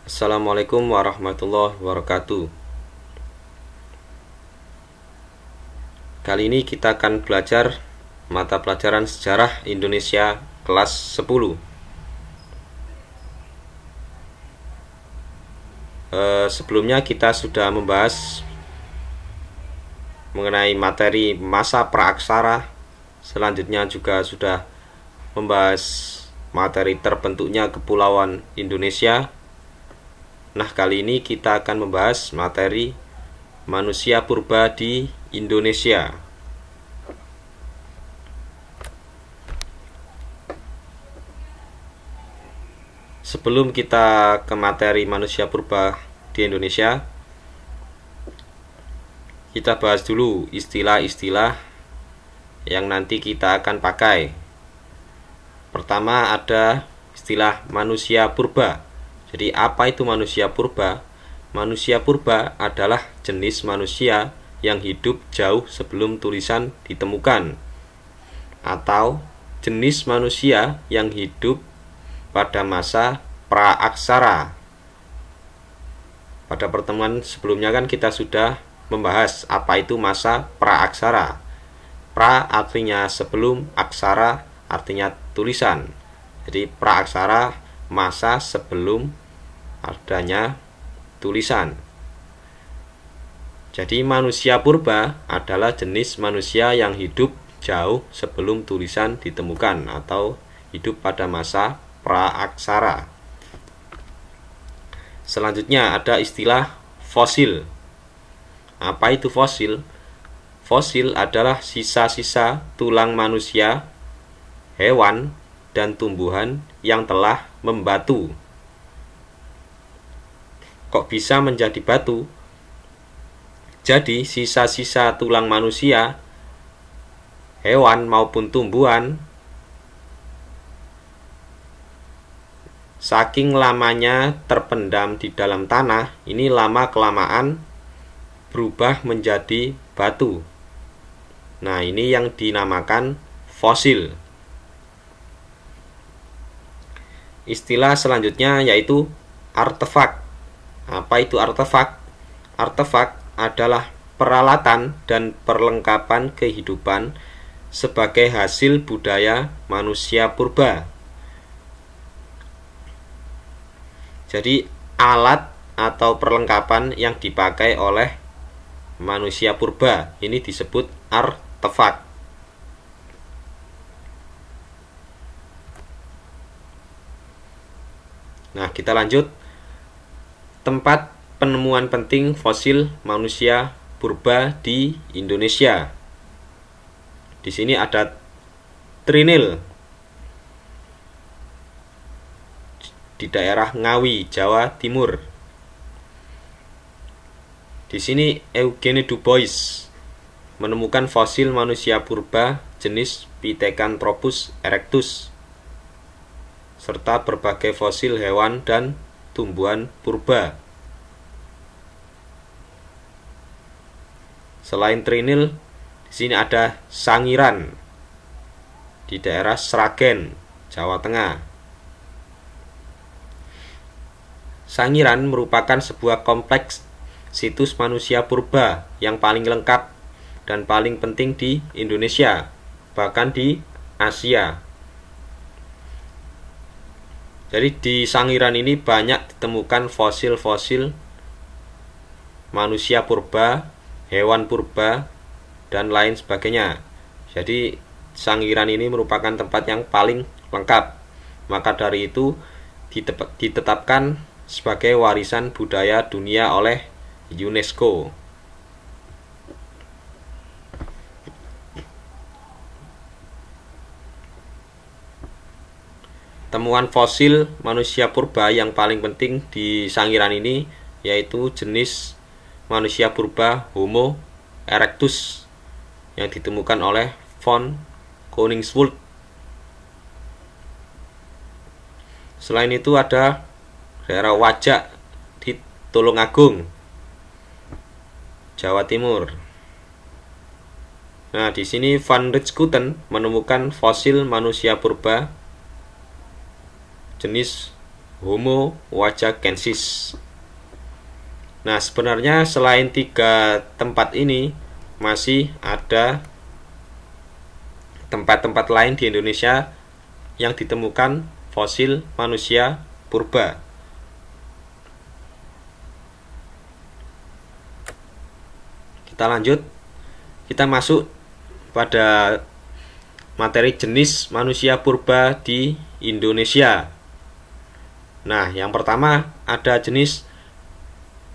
Assalamualaikum warahmatullahi wabarakatuh. Kali ini kita akan belajar mata pelajaran sejarah Indonesia kelas 10. Sebelumnya kita sudah membahas mengenai materi masa praaksara. Selanjutnya juga sudah membahas materi terbentuknya kepulauan Indonesia. Nah, kali ini kita akan membahas materi manusia purba di Indonesia. Sebelum kita ke materi manusia purba di Indonesia, kita bahas dulu istilah-istilah yang nanti kita akan pakai. Pertama ada istilah manusia purba. Jadi apa itu manusia purba? Manusia purba adalah jenis manusia yang hidup jauh sebelum tulisan ditemukan, atau jenis manusia yang hidup pada masa praaksara. Pada pertemuan sebelumnya kan kita sudah membahas apa itu masa praaksara. Pra artinya sebelum, aksara artinya tulisan. Jadi praaksara masa sebelum adanya tulisan. Jadi manusia purba adalah jenis manusia yang hidup jauh sebelum tulisan ditemukan atau hidup pada masa praaksara. Selanjutnya ada istilah fosil. Apa itu fosil? Fosil adalah sisa-sisa tulang manusia, hewan, dan tumbuhan yang telah membatu. Kok bisa menjadi batu? Jadi sisa-sisa tulang manusia, hewan maupun tumbuhan, saking lamanya terpendam di dalam tanah, ini lama-kelamaan berubah menjadi batu. Nah, ini yang dinamakan fosil. Istilah selanjutnya yaitu artefak. Apa itu artefak? Artefak adalah peralatan dan perlengkapan kehidupan sebagai hasil budaya manusia purba. Jadi alat atau perlengkapan yang dipakai oleh manusia purba ini disebut artefak. Nah, kita lanjut. Tempat penemuan penting fosil manusia purba di Indonesia. Di sini ada Trinil di daerah Ngawi, Jawa Timur. Di sini Eugene Du Bois menemukan fosil manusia purba jenis Pithecanthropus erectus serta berbagai fosil hewan dan tumbuhan purba. Selain Trinil, di sini ada Sangiran di daerah Sragen, Jawa Tengah. Sangiran merupakan sebuah kompleks situs manusia purba yang paling lengkap dan paling penting di Indonesia, bahkan di Asia. Jadi di Sangiran ini banyak ditemukan fosil-fosil manusia purba, hewan purba, dan lain sebagainya. Jadi Sangiran ini merupakan tempat yang paling lengkap. Maka dari itu ditetapkan sebagai warisan budaya dunia oleh UNESCO. Temuan fosil manusia purba yang paling penting di Sangiran ini yaitu jenis manusia purba Homo erectus yang ditemukan oleh von Koningswoldt. Selain itu ada daerah Wajak di Tulungagung, Jawa Timur. Nah, di sini Van Richthofen menemukan fosil manusia purba jenis Homo wajakensis. Nah, sebenarnya selain 3 tempat ini masih ada tempat-tempat lain di Indonesia yang ditemukan fosil manusia purba. Kita lanjut, kita masuk pada materi jenis manusia purba di Indonesia. Nah, yang pertama ada jenis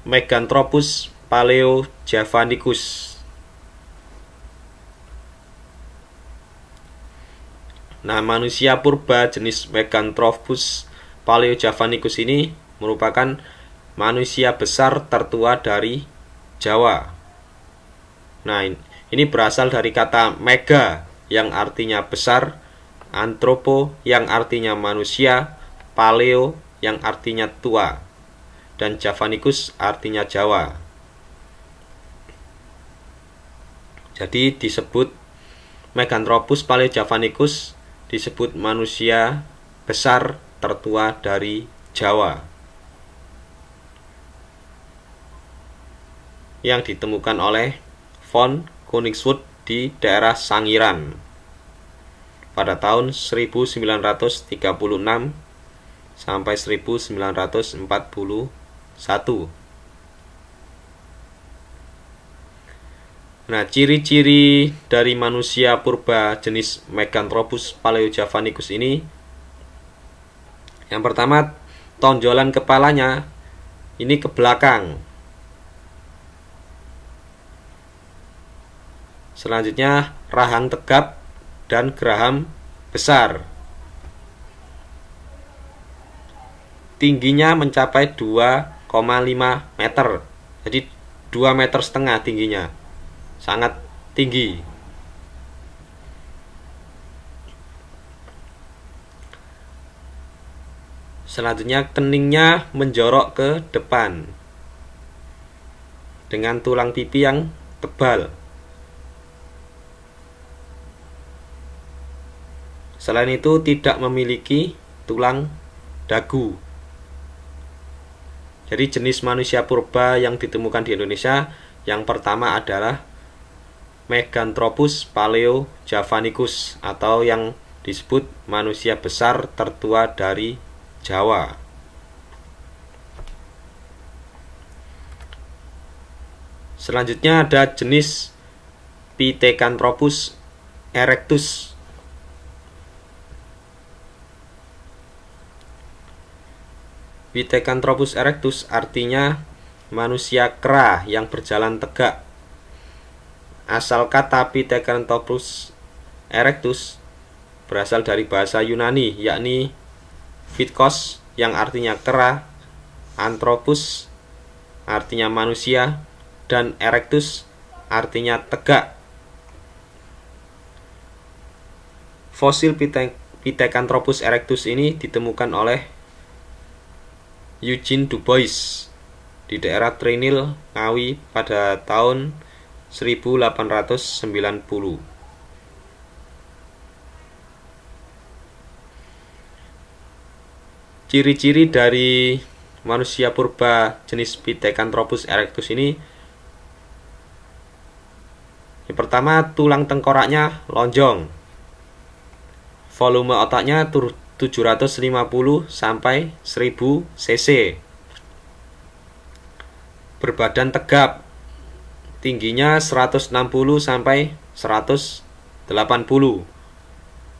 Meganthropus paleojavanicus. Nah, manusia purba jenis Meganthropus paleojavanicus ini merupakan manusia besar tertua dari Jawa. Nah, ini berasal dari kata mega yang artinya besar, anthropo yang artinya manusia, paleo yang artinya tua, dan javanicus artinya Jawa. Jadi disebut Meganthropus paleojavanicus disebut manusia besar tertua dari Jawa, yang ditemukan oleh von Koningswood di daerah Sangiran pada tahun 1936 sampai 1941. Nah, ciri-ciri dari manusia purba jenis Meganthropus paleojavanicus ini, yang pertama, tonjolan kepalanya ini ke belakang. Selanjutnya, rahang tegap dan geraham besar. Tingginya mencapai 2,5 meter. Jadi 2,5 meter tingginya. Sangat tinggi. Selanjutnya, keningnya menjorok ke depan dengan tulang pipi yang tebal. Selain itu, tidak memiliki tulang dagu. Jadi jenis manusia purba yang ditemukan di Indonesia yang pertama adalah Meganthropus paleojavanicus, atau yang disebut manusia besar tertua dari Jawa. Selanjutnya ada jenis Pithecanthropus erectus. Pithecanthropus erectus artinya manusia kera yang berjalan tegak. Asal kata Pithecanthropus erectus berasal dari bahasa Yunani, yakni Pithekos yang artinya kera, Anthropus artinya manusia, dan erectus artinya tegak. Fosil Pithecanthropus erectus ini ditemukan oleh Eugene Du Bois di daerah Trinil, Ngawi pada tahun 1890. Ciri-ciri dari manusia purba jenis Pithecanthropus erectus ini, yang pertama, tulang tengkoraknya lonjong. Volume otaknya 750 sampai 1000 cc. Berbadan tegap. Tingginya 160 sampai 180.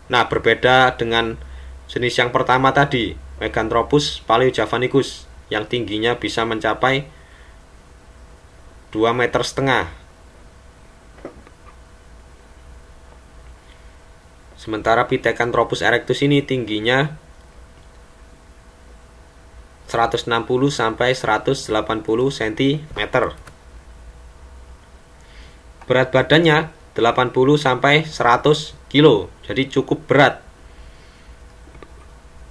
Nah, berbeda dengan jenis yang pertama tadi, Meganthropus paleojavanicus, yang tingginya bisa mencapai 2,5 meter. Sementara Pithecanthropus erectus ini tingginya 160 sampai 180 cm. Berat badannya 80 sampai 100 kg. Jadi cukup berat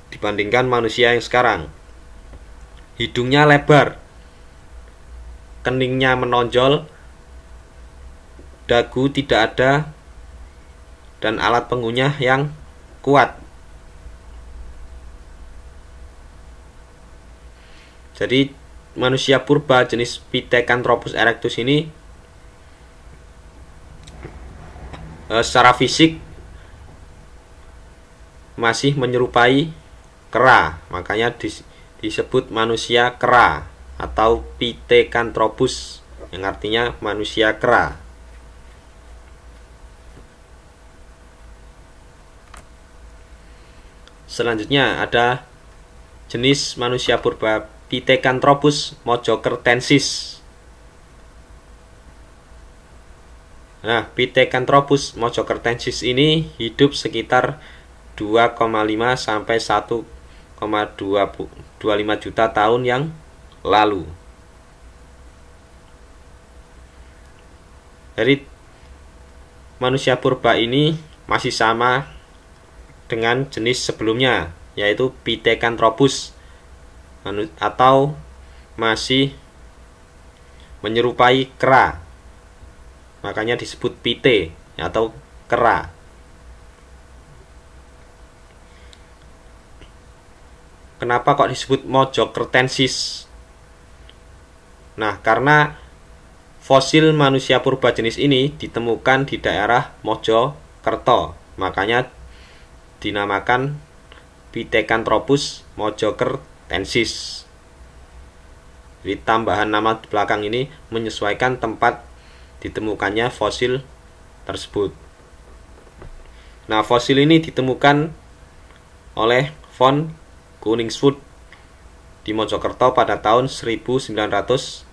dibandingkan manusia yang sekarang. Hidungnya lebar, keningnya menonjol, dagu tidak ada, dan alat pengunyah yang kuat. Jadi manusia purba jenis Pithecanthropus erectus ini secara fisik masih menyerupai kera, makanya disebut manusia kera atau Pithecanthropus, yang artinya manusia kera. Selanjutnya ada jenis manusia purba Pithecanthropus mojokertensis. Nah, Pithecanthropus mojokertensis ini hidup sekitar 2,5 sampai 1,25 juta tahun yang lalu. Jadi manusia purba ini masih sama dengan jenis sebelumnya, yaitu Pithecanthropus, atau masih menyerupai kera, makanya disebut Pithe atau kera. Kenapa kok disebut mojokertensis? Nah, karena fosil manusia purba jenis ini ditemukan di daerah Mojokerto, makanya dinamakan Pithecanthropus mojokertensis. Jadi tambahan nama di belakang ini menyesuaikan tempat ditemukannya fosil tersebut. Nah, fosil ini ditemukan oleh von Koningsvoort di Mojokerto pada tahun 1936.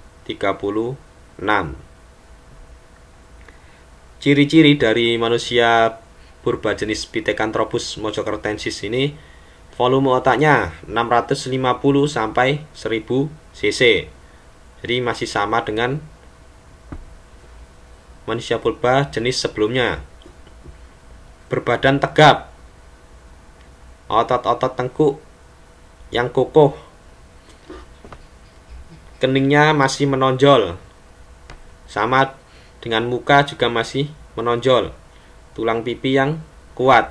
Ciri-ciri dari manusia purba jenis Pithecanthropus mojokertensis ini, volume otaknya 650 sampai 1000 cc. Jadi masih sama dengan manusia purba jenis sebelumnya. Berbadan tegap, otot-otot tengkuk yang kokoh, keningnya masih menonjol, sama dengan muka juga masih menonjol, tulang pipi yang kuat.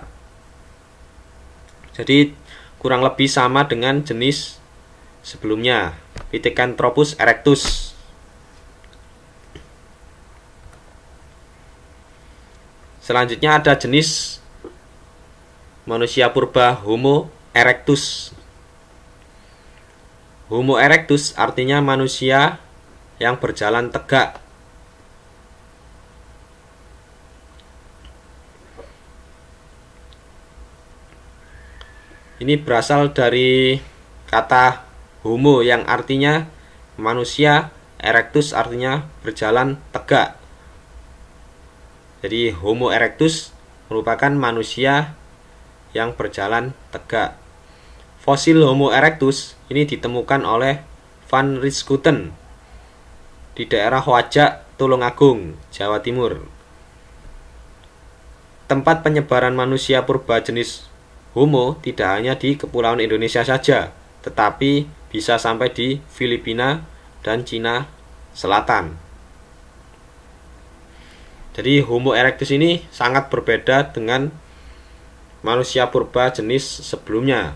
Jadi kurang lebih sama dengan jenis sebelumnya, Pithecanthropus erectus. Selanjutnya ada jenis manusia purba Homo erectus. Homo erectus artinya manusia yang berjalan tegak. Ini berasal dari kata homo yang artinya manusia, erectus artinya berjalan tegak. Jadi Homo erectus merupakan manusia yang berjalan tegak. Fosil Homo erectus ini ditemukan oleh Van Rietschoten di daerah Wajak, Tulungagung, Jawa Timur. Tempat penyebaran manusia purba jenis Homo tidak hanya di kepulauan Indonesia saja, tetapi bisa sampai di Filipina dan Cina Selatan. Jadi Homo erectus ini sangat berbeda dengan manusia purba jenis sebelumnya.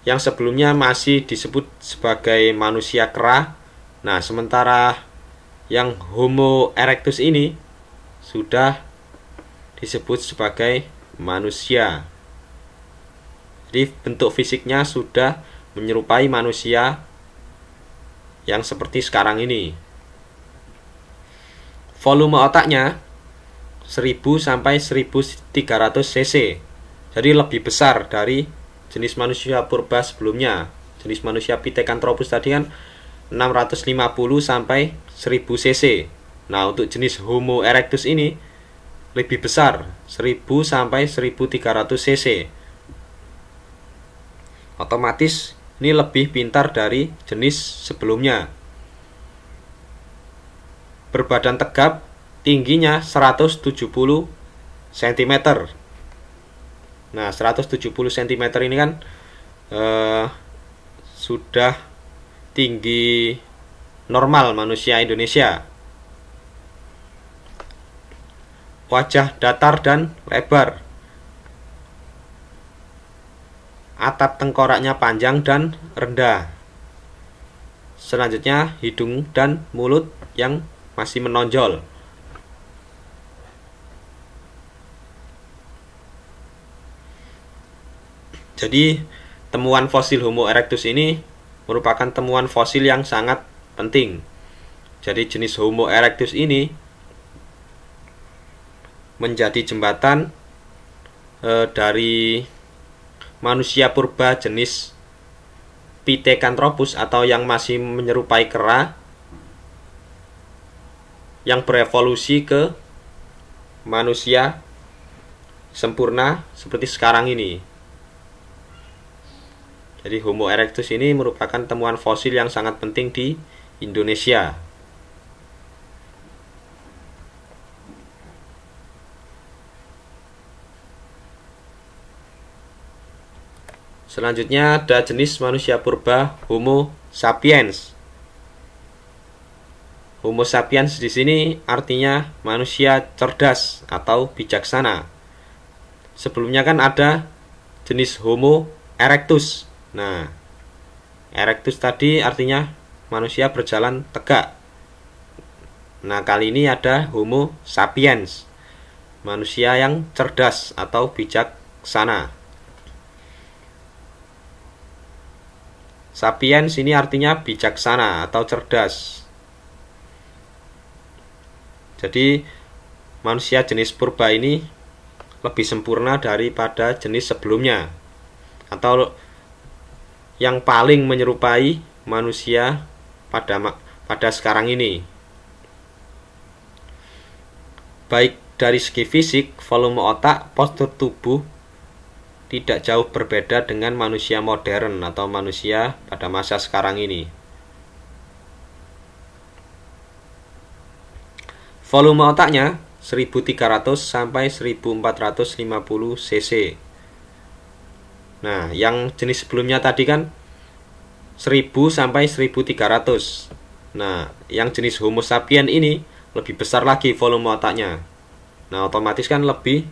Yang sebelumnya masih disebut sebagai manusia kera. Nah, sementara yang Homo erectus ini sudah disebut sebagai manusia. Jadi bentuk fisiknya sudah menyerupai manusia yang seperti sekarang ini. Volume otaknya 1000 sampai 1300 cc. Jadi lebih besar dari jenis manusia purba sebelumnya. Jenis manusia Pithecanthropus tadi kan 650 sampai 1000 cc. Nah, untuk jenis Homo erectus ini lebih besar, 1000 sampai 1300 cc. Otomatis ini lebih pintar dari jenis sebelumnya. Berbadan tegap, tingginya 170 cm. Nah, 170 cm ini kan sudah tinggi normal manusia Indonesia. Wajah datar dan lebar. atap tengkoraknya panjang dan rendah. Selanjutnya hidung dan mulut yang masih menonjol. Jadi temuan fosil Homo erectus ini merupakan temuan fosil yang sangat penting. Jadi jenis Homo erectus ini menjadi jembatan dari manusia purba jenis Pithecanthropus atau yang masih menyerupai kera yang berevolusi ke manusia sempurna seperti sekarang ini. Jadi Homo erectus ini merupakan temuan fosil yang sangat penting di Indonesia. Selanjutnya ada jenis manusia purba Homo sapiens. Homo sapiens di sini artinya manusia cerdas atau bijaksana. Sebelumnya kan ada jenis Homo erectus. Nah, erectus tadi artinya manusia berjalan tegak. Nah, kali ini ada Homo sapiens, manusia yang cerdas atau bijaksana. Sapiens ini artinya bijaksana atau cerdas. Jadi manusia jenis purba ini lebih sempurna daripada jenis sebelumnya, atau yang paling menyerupai manusia pada sekarang ini. Baik dari segi fisik, volume otak, postur tubuh tidak jauh berbeda dengan manusia modern atau manusia pada masa sekarang ini. Volume otaknya 1300 sampai 1450 cc. Nah, yang jenis sebelumnya tadi kan 1000 sampai 1300. Nah, yang jenis Homo sapiens ini lebih besar lagi volume otaknya. Nah, otomatis kan lebih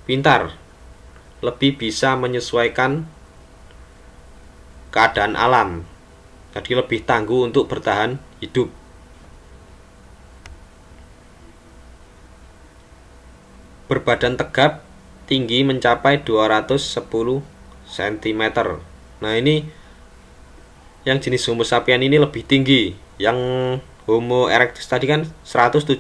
pintar, lebih bisa menyesuaikan keadaan alam. Jadi lebih tangguh untuk bertahan hidup. Berbadan tegap, tinggi mencapai 210 cm. Nah, ini yang jenis Homo sapiens ini lebih tinggi. Yang Homo erectus tadi kan 170.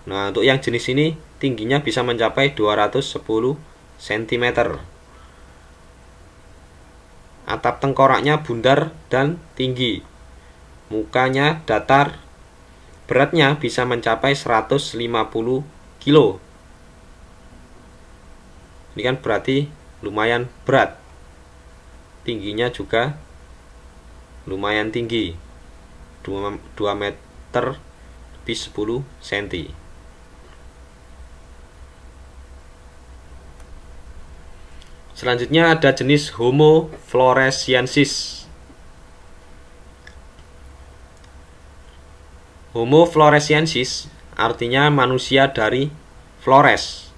Nah, untuk yang jenis ini tingginya bisa mencapai 210 cm. Atap tengkoraknya bundar dan tinggi. Mukanya datar. Beratnya bisa mencapai 150 kilo. Ini kan berarti lumayan berat. Tingginya juga lumayan tinggi. 2 meter lebih 10 cm. Selanjutnya ada jenis Homo floresiensis. Homo floresiensis artinya manusia dari Flores.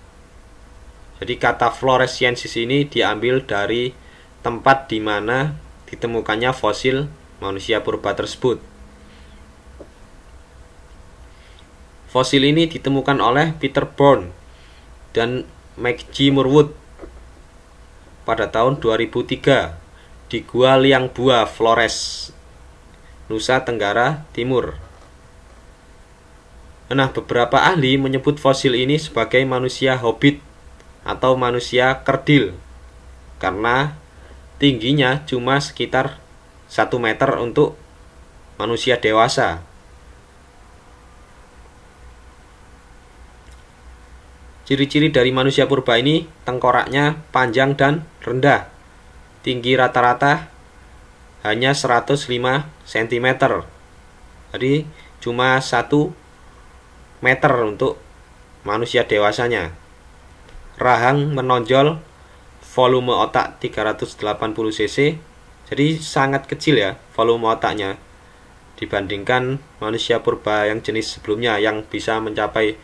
Jadi kata floresiensis ini diambil dari tempat di mana ditemukannya fosil manusia purba tersebut. Fosil ini ditemukan oleh Peter Bourne dan McG Murwood pada tahun 2003 di Gua Liang Bua, Flores, Nusa Tenggara Timur. Nah, beberapa ahli menyebut fosil ini sebagai manusia hobbit atau manusia kerdil karena tingginya cuma sekitar 1 meter untuk manusia dewasa. Ciri-ciri dari manusia purba ini, tengkoraknya panjang dan rendah. Tinggi rata-rata hanya 105 cm. Jadi cuma 1 meter untuk manusia dewasanya. Rahang menonjol, volume otak 380 cc. Jadi sangat kecil ya volume otaknya dibandingkan manusia purba yang jenis sebelumnya yang bisa mencapai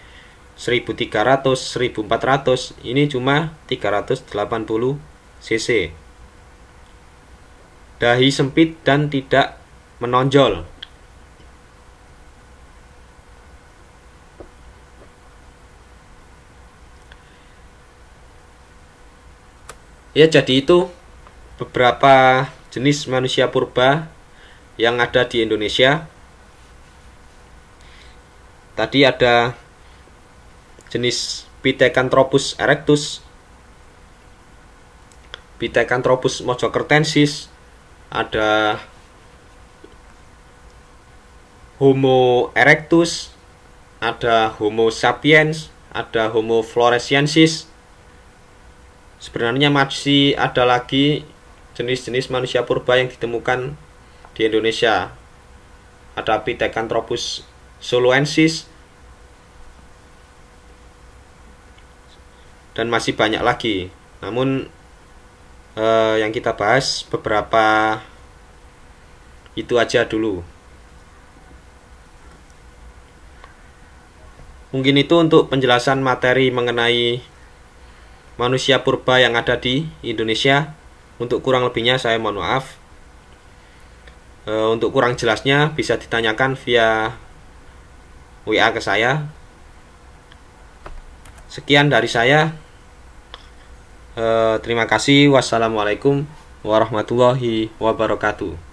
1300, 1400, ini cuma 380 cc. Dahi sempit dan tidak menonjol. Ya, jadi itu beberapa jenis manusia purba yang ada di Indonesia. Tadi ada jenis Pithecanthropus erectus, Pithecanthropus mojokertensis, ada Homo erectus, ada Homo sapiens, ada Homo floresiensis. Sebenarnya masih ada lagi jenis-jenis manusia purba yang ditemukan di Indonesia. Ada Pithecanthropus zuluensis dan masih banyak lagi. Namun yang kita bahas beberapa itu aja dulu. Mungkin itu untuk penjelasan materi mengenai manusia purba yang ada di Indonesia. Untuk kurang lebihnya saya mohon maaf. Untuk kurang jelasnya bisa ditanyakan via WA ke saya. Sekian dari saya. Terima kasih. Wassalamualaikum warahmatullahi wabarakatuh.